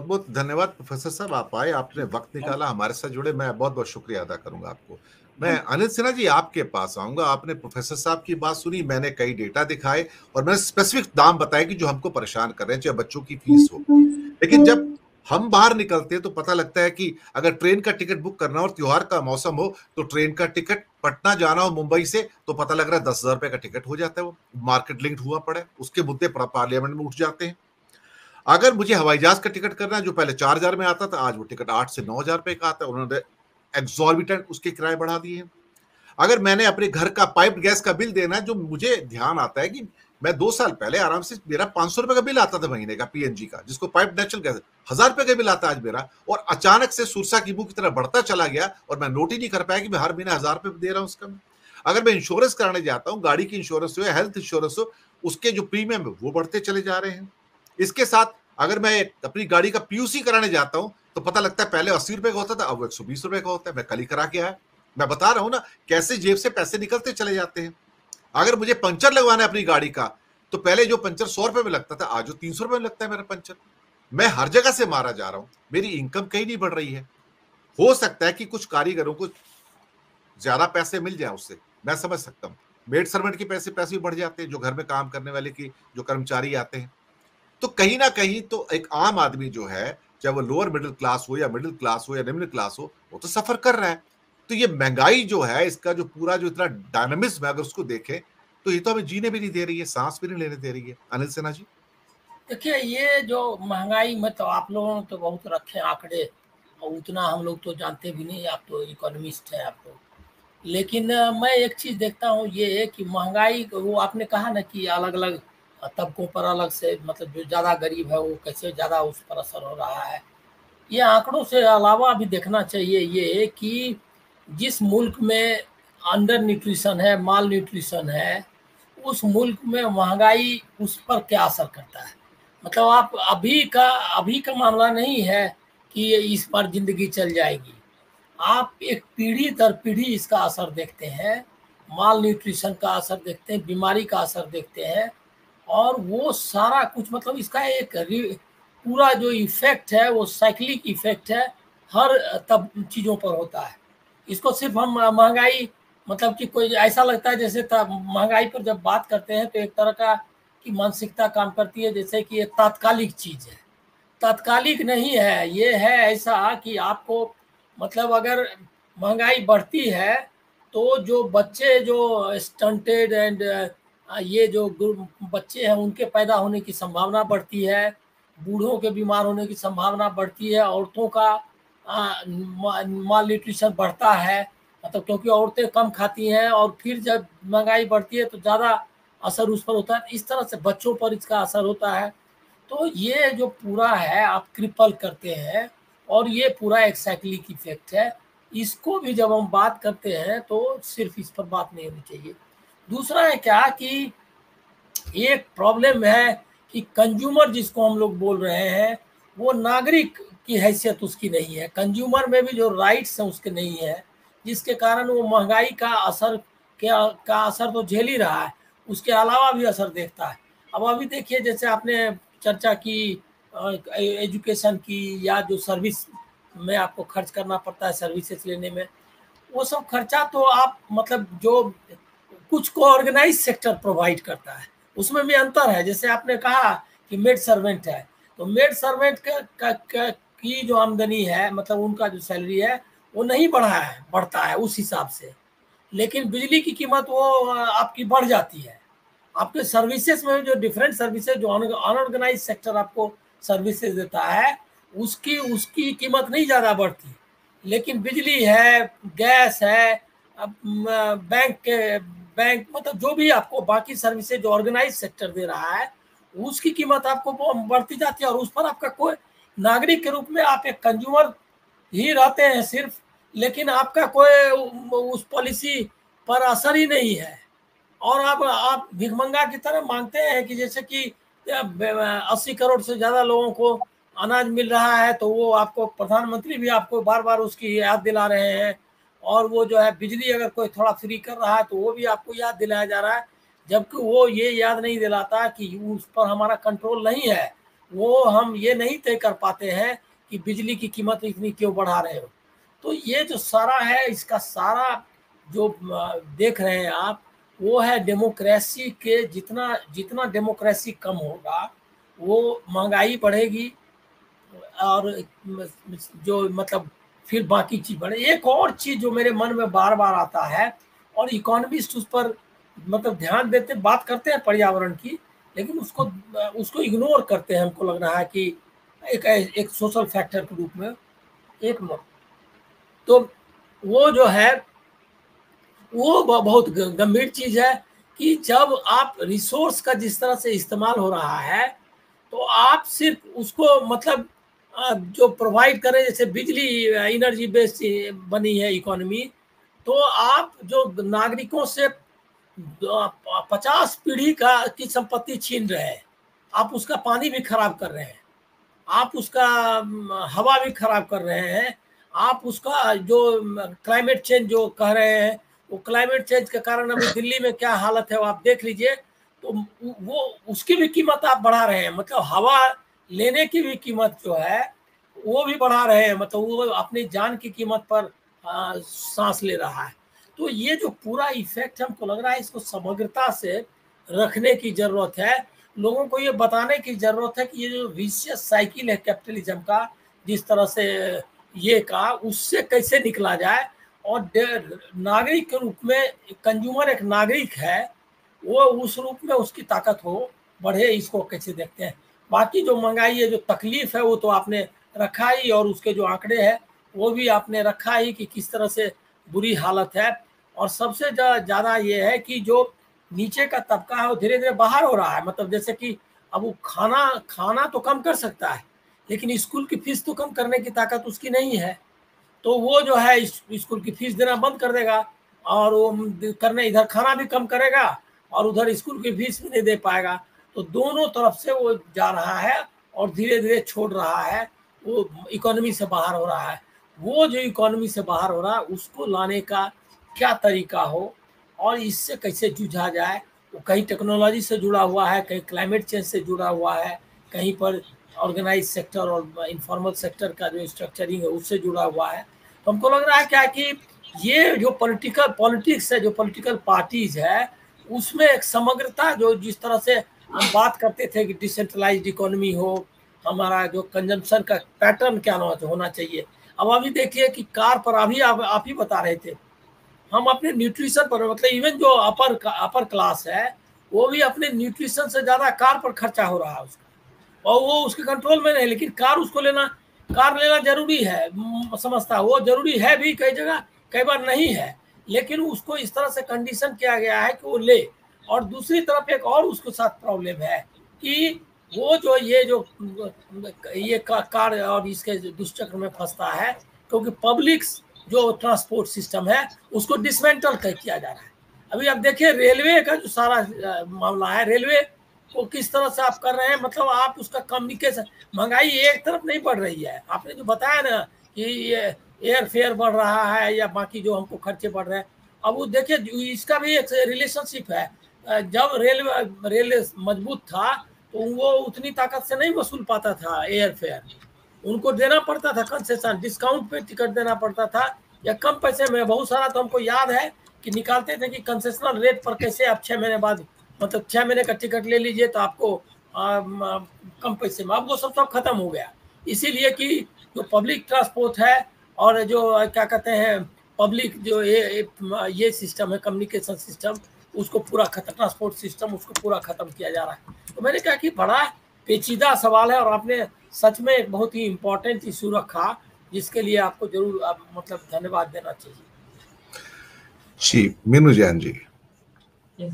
बहुत धन्यवाद प्रोफ़ेसर साहब, आप आए, आपने वक़्त निकाला, हमारे साथ जुड़े, मैं बहुत-बहुत शुक्रिया अदा करूँगा आपको। मैं अनिल सिन्हा जी आपके पास आऊँगा, आपने प्रोफ़ेसर साहब की बात सुनी, मैंने कई डेटा दिखाए और मैंने स्पेसिफ़िक दाम बताए कि जो हमको परेशान कर रहे हैं, चाहे बच्चों की फ़ीस हो। लेकिन जब हम बाहर निकलते हैं तो पता लगता है कि अगर ट्रेन का टिकट बुक करना हो और त्योहार का मौसम हो, तो ट्रेन का टिकट पटना जाना हो मुंबई से, तो पता लग रहा है ₹10,000 का टिकट हो जाता है वो, मार्केट लिंक्ड हुआ पड़ा है, उसके मुद्दे पार्लियामेंट में उठ जाते हैं। अगर मुझे हवाई जहाज का टिकट करना है जो पहले 4,000 में आता था, आज वो टिकट 8 से 9,000 रुपए का आता है। उन्होंने एक्सॉर्बिटेंट उसके किराए बढ़ा दिए हैं। अगर मैंने अपने घर का पाइप्ड गैस का बिल देना है, जो मुझे ध्यान आता है कि मैं 2 साल पहले आराम से मेरा ₹500 का बिल आता था महीने का पीएनजी का, जिसको पाइप्ड नेचुरल गैस ₹1,000 का बिल आता है आज मेरा और अचानक से सुरसा की बू की तरह बढ़ता चला गया और मैं नोट ही नहीं कर पाया कि मैं हर महीने ₹1,000 दे रहा हूँ उसका मैं। अगर मैं इंश्योरेंस कराने जाता हूँ, गाड़ी की इंश्योरेंस हो या हेल्थ इंश्योरेंस हो, उसके जो प्रीमियम है वो बढ़ते चले जा रहे हैं। इसके साथ अगर मैं अपनी गाड़ी का पीयूसी कराने जाता हूँ, तो पता लगता है पहले ₹80 का होता था, अब वो ₹120 का होता है। मैं कल ही करा के आया। मैं बता रहा हूँ ना, कैसे जेब से पैसे निकलते चले जाते हैं। अगर मुझे पंचर लगवाना है अपनी गाड़ी का, तो पहले जो पंचर ₹100 में लगता था, आज वो ₹300 में लगता है मेरा पंचर। मैं हर जगह से मारा जा रहा हूँ। मेरी इनकम कहीं नहीं बढ़ रही है। हो सकता है कि कुछ कारीगरों को ज़्यादा पैसे मिल जाएँ उससे, मैं समझ सकता हूँ। मेड सर्वेंट के पैसे पैसे भी बढ़ जाते हैं, जो घर में काम करने वाले की जो कर्मचारी आते हैं। तो कहीं न कहीं तो एक आम आदमी जो है, चाहे वो लोअर मिडल क्लास हो या मिडल क्लास हो या निम्न क्लास हो, वो तो सफ़र कर रहा है। तो ये महँगाई जो है, इसका जो पूरा जो इतना डायनामिज़्म है, अगर उसको देखें, तो ये तो हमें जीने भी नहीं दे रही है, साँस भी नहीं लेने दे रही है। अनिल सिन्हा जी? देखिए, ये जो महँगाई में तो आप लोगों ने तो बहुत रखे आंकड़े और उतना हम लोग तो जानते भी नहीं, आप तो इकोनॉमिस्ट हैं आप लोग। लेकिन मैं एक चीज़ देखता हूँ ये है कि महँगाई वो आपने कहा ना कि अलग-अलग तबकों पर अलग से मतलब जो ज़्यादा गरीब है वो कैसे ज़्यादा उस पर असर हो रहा है। ये आंकड़ों से अलावा भी देखना चाहिए ये कि जिस मुल्क में अंडर न्यूट्रिशन है, माल न्यूट्रिशन है, उस मुल्क में महँगाई उस पर क्या असर करता है। मतलब आप अभी का मामला नहीं है कि ये इस पर ज़िंदगी चल जाएगी। आप एक पीढ़ी दर पीढ़ी इसका असर देखते हैं, माल न्यूट्रिशन का असर देखते हैं, बीमारी का असर देखते हैं और वो सारा कुछ मतलब इसका एक पूरा जो इफ़ेक्ट है वो साइक्लिक इफ़ेक्ट है, हर तब चीज़ों पर होता है। इसको सिर्फ़ हम महँगाई मतलब कि कोई ऐसा लगता है जैसे त महँगाई पर जब बात करते हैं तो एक तरह का की मानसिकता काम करती है जैसे कि ये तात्कालिक चीज़ है। तात्कालिक नहीं है, ये है ऐसा कि आपको मतलब अगर महँगाई बढ़ती है, तो जो बच्चे जो स्टंटेड एंड ये जो बच्चे हैं उनके पैदा होने की संभावना बढ़ती है, बूढ़ों के बीमार होने की संभावना बढ़ती है, औरतों का माल न्यूट्रिशन बढ़ता है, मतलब क्योंकि औरतें कम खाती हैं और फिर जब महँगाई बढ़ती है तो ज़्यादा असर उस पर होता है। इस तरह से बच्चों पर इसका असर होता है। तो ये जो पूरा है आप क्रिपल करते हैं और ये पूरा एक साइक्लिक इफ़ेक्ट है। इसको भी जब हम बात करते हैं तो सिर्फ़ इस पर बात नहीं होनी चाहिए। दूसरा है क्या कि एक प्रॉब्लम है कि कंज़्यूमर जिसको हम लोग बोल रहे हैं, वो नागरिक की हैसियत उसकी नहीं है। कंज़्यूमर में भी जो राइट्स हैं उसके नहीं है, जिसके कारण वो महँगाई का असर का असर तो झेल ही रहा है, उसके अलावा भी असर देखता है। अब अभी देखिए जैसे आपने चर्चा की एजुकेशन की या जो सर्विस में आपको खर्च करना पड़ता है सर्विसेज़ लेने में, वो सब खर्चा तो आप मतलब जो कुछ को ऑर्गेनाइज सेक्टर प्रोवाइड करता है, उसमें भी अंतर है। जैसे आपने कहा कि मेड सर्वेंट है, तो मेड सर्वेंट की जो आमदनी है मतलब उनका जो सैलरी है, वो नहीं बढ़ता है उस हिसाब से। लेकिन बिजली की कीमत वो आपकी बढ़ जाती है। आपके सर्विसेज में जो डिफरेंट सर्विसेज जो अनऑर्गेनाइज सेक्टर आपको सर्विसेज देता है, उसकी उसकी कीमत नहीं ज़्यादा बढ़ती। लेकिन बिजली है, गैस है, अब बैंक मतलब जो भी आपको बाकी सर्विसेज जो ऑर्गेनाइज सेक्टर दे रहा है, उसकी कीमत आपको बढ़ती जाती है और उस पर आपका कोई नागरिक के रूप में आप एक कंज्यूमर ही रहते हैं सिर्फ, लेकिन आपका कोई उस पॉलिसी पर असर ही नहीं है। और आप भिखमंगा की तरह मांगते हैं कि जैसे कि 80 करोड़ से ज़्यादा लोगों को अनाज मिल रहा है, तो वो आपको प्रधानमंत्री भी आपको बार-बार उसकी याद दिला रहे हैं और वो जो है बिजली अगर कोई थोड़ा फ्री कर रहा है, तो वो भी आपको याद दिलाया जा रहा है, जबकि वो ये याद नहीं दिलाता कि उस पर हमारा कंट्रोल नहीं है। वो हम ये नहीं तय कर पाते हैं कि बिजली की कीमत इतनी क्यों बढ़ा रहे हो। तो ये जो सारा है, इसका सारा जो देख रहे हैं आप, वो है डेमोक्रेसी के, जितना जितना डेमोक्रेसी कम होगा वो महंगाई बढ़ेगी, और जो मतलब फिर बाकी चीज बढ़े। एक और चीज जो मेरे मन में बार बार आता है, और इकोनॉमिस्ट उस पर मतलब ध्यान देते, बात करते हैं पर्यावरण की, लेकिन उसको उसको इग्नोर करते हैं। हमको लग रहा है कि एक सोशल फैक्टर के रूप में। एक मिनट। तो वो जो है वो बहुत गंभीर चीज है कि जब आप रिसोर्स का जिस तरह से इस्तेमाल हो रहा है, तो आप सिर्फ उसको मतलब जो प्रोवाइड करें, जैसे बिजली एनर्जी बेस्ड बनी है इकोनॉमी, तो आप जो नागरिकों से 50 पीढ़ी की संपत्ति छीन रहे हैं, आप उसका पानी भी खराब कर रहे हैं, आप उसका हवा भी खराब कर रहे हैं, आप उसका जो क्लाइमेट चेंज जो कह रहे हैं, वो क्लाइमेट चेंज के कारण अभी दिल्ली में क्या हालत है वो आप देख लीजिए। तो वो उसकी भी कीमत आप बढ़ा रहे हैं, मतलब हवा लेने की भी कीमत जो है वो भी बढ़ा रहे हैं, मतलब वो अपनी जान की कीमत पर सांस ले रहा है। तो ये जो पूरा इफेक्ट हमको लग रहा है, इसको समग्रता से रखने की जरूरत है। लोगों को ये बताने की जरूरत है कि ये जो विशियस साइकिल है कैपिटलिज्म का, जिस तरह से ये का, उससे कैसे निकला जाए। और नागरिक के रूप में, कंज्यूमर एक नागरिक है, वो उस रूप में उसकी ताकत हो बढ़े, इसको कैसे देखते हैं। बाकी जो महंगाई है, जो तकलीफ है, वो तो आपने रखा ही, और उसके जो आंकड़े हैं वो भी आपने रखा ही कि किस तरह से बुरी हालत है। और सबसे ज़्यादा ये है कि जो नीचे का तबका है वो धीरे धीरे बाहर हो रहा है। मतलब जैसे कि अब वो खाना खाना तो कम कर सकता है, लेकिन स्कूल की फीस तो कम करने की ताकत उसकी नहीं है। तो वो जो है स्कूल की फीस देना बंद कर देगा, और वो करने इधर खाना भी कम करेगा और उधर स्कूल की फीस भी नहीं दे पाएगा। तो दोनों तरफ से वो जा रहा है और धीरे धीरे छोड़ रहा है, वो इकोनॉमी से बाहर हो रहा है। वो जो इकोनॉमी से बाहर हो रहा है उसको लाने का क्या तरीका हो और इससे कैसे जूझा जाए। वो कहीं टेक्नोलॉजी से जुड़ा हुआ है, कहीं क्लाइमेट चेंज से जुड़ा हुआ है, कहीं पर ऑर्गेनाइज सेक्टर और इनफॉर्मल सेक्टर का जो स्ट्रक्चरिंग है उससे जुड़ा हुआ है। तो हमको लग रहा है क्या कि ये जो पॉलिटिक्स है, जो पॉलिटिकल पार्टीज है, उसमें एक समग्रता, जो जिस तरह से हम बात करते थे कि डिसेंट्रलाइज्ड इकोनॉमी हो, हमारा जो कंजम्पशन का पैटर्न क्या होना चाहिए। अब अभी देखिए कि कार पर अभी आप ही बता रहे थे, हम अपने न्यूट्रिशन पर, मतलब इवन जो अपर क्लास है वो भी अपने न्यूट्रिशन से ज़्यादा कार पर खर्चा हो रहा है उसका, और वो उसके कंट्रोल में नहीं। लेकिन कार लेना जरूरी है, समझता है वो जरूरी है भी, कई जगह कई बार नहीं है, लेकिन उसको इस तरह से कंडीशन किया गया है कि वो ले। और दूसरी तरफ एक और उसके साथ प्रॉब्लम है कि वो जो ये कार और इसके दुष्चक्र में फंसता है, क्योंकि पब्लिक जो ट्रांसपोर्ट सिस्टम है उसको डिसमेंटल किया जा रहा है। अभी आप देखिए रेलवे का जो सारा मामला है, रेलवे को किस तरह से आप कर रहे हैं, मतलब आप उसका कम्युनिकेशन, महंगाई एक तरफ नहीं बढ़ रही है, आपने जो बताया ना कि ये एयर फेयर बढ़ रहा है या बाकी जो हमको खर्चे बढ़ रहे हैं। अब वो देखिए इसका भी एक रिलेशनशिप है। जब रेल मजबूत था तो वो उतनी ताकत से नहीं वसूल पाता था एयर फेयर, उनको देना पड़ता था कंसेशन, डिस्काउंट पे टिकट देना पड़ता था, या कम पैसे में। बहुत सारा तो हमको याद है कि निकालते थे कि कंसेशनल रेट पर कैसे आप 6 महीने बाद, मतलब 6 महीने का टिकट ले लीजिए तो आपको कम पैसे में। अब वो सब खत्म हो गया, इसीलिए कि जो पब्लिक ट्रांसपोर्ट है और जो क्या कहते हैं पब्लिक जो ये सिस्टम है, कम्युनिकेशन सिस्टम, उसको पूरा खत्म, ट्रांसपोर्ट सिस्टम उसको पूरा खत्म किया जा रहा है। तो मैंने कहा कि बड़ा पेचीदा सवाल है, और आपने सच में एक बहुत ही इम्पोर्टेंट इशू रखा, जिसके लिए आपको जरूर मतलब धन्यवाद देना चाहिए। जी मीनू जैन जी। Yes.